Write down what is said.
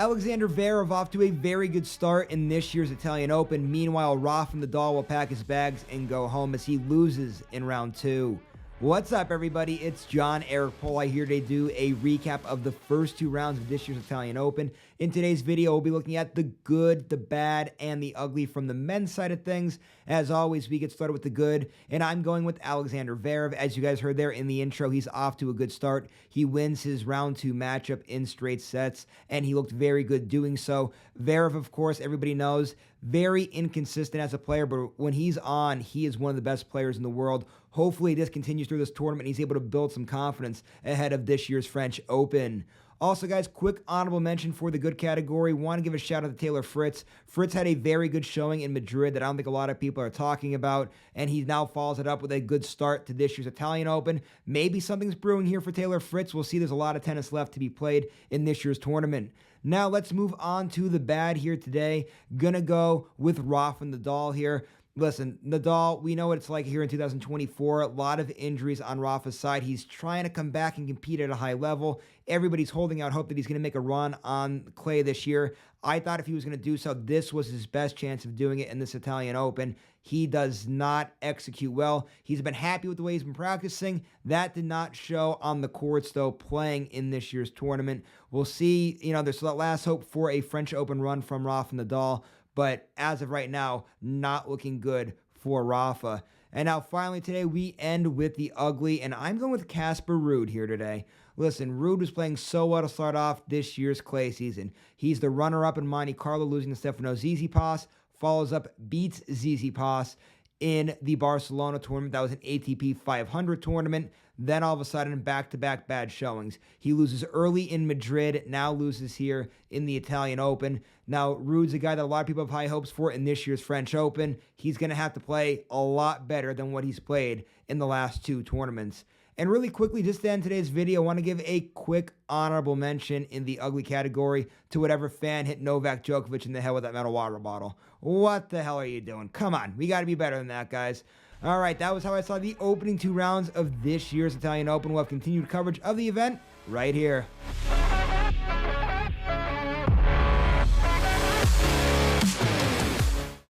Alexander Zverev off to a very good start in this year's Italian Open. Meanwhile, Rafael Nadal will pack his bags and go home as he loses in round 2. What's up, everybody? It's John Eric Poli here to do a recap of the first 2 rounds of this year's Italian Open. In today's video, we'll be looking at the good, the bad, and the ugly from the men's side of things. As always, we get started with the good, and I'm going with Alexander Zverev. As you guys heard there in the intro, he's off to a good start. He wins his round 2 matchup in straight sets, and he looked very good doing so. Zverev, of course, everybody knows, very inconsistent as a player, but when he's on, he is one of the best players in the world. Hopefully this continues through this tournament. He's able to build some confidence ahead of this year's French Open. Also, guys, quick honorable mention for the good category. Want to give a shout out to Taylor Fritz. Fritz had a very good showing in Madrid that I don't think a lot of people are talking about, and he now follows it up with a good start to this year's Italian Open. Maybe something's brewing here for Taylor Fritz. We'll see. There's a lot of tennis left to be played in this year's tournament. Now, let's move on to the bad here today. Gonna go with Rafael Nadal here. Listen, Nadal, we know what it's like here in 2024. A lot of injuries on Rafa's side. He's trying to come back and compete at a high level. Everybody's holding out hope that he's going to make a run on clay this year. I thought if he was going to do so, this was his best chance of doing it in this Italian Open. He does not execute well. He's been happy with the way he's been practicing. That did not show on the courts, though, playing in this year's tournament. We'll see. There's the last hope for a French Open run from Rafael Nadal. But as of right now, not looking good for Rafa. And now finally today, we end with the ugly, and I'm going with Casper Ruud here today. Listen, Ruud was playing so well to start off this year's clay season. He's the runner-up in Monte Carlo, losing to Stefano Tsitsipas, follows up, beats Tsitsipas in the Barcelona tournament. That was an ATP 500 tournament. Then all of a sudden, back-to-back bad showings. He loses early in Madrid, now loses here in the Italian Open. Now, Ruud's a guy that a lot of people have high hopes for in this year's French Open. He's going to have to play a lot better than what he's played in the last 2 tournaments. And really quickly, just to end today's video, I want to give a quick honorable mention in the ugly category to whatever fan hit Novak Djokovic in the head with that metal water bottle. What the hell are you doing? Come on, we got to be better than that, guys. All right, that was how I saw the opening 2 rounds of this year's Italian Open. We'll have continued coverage of the event right here.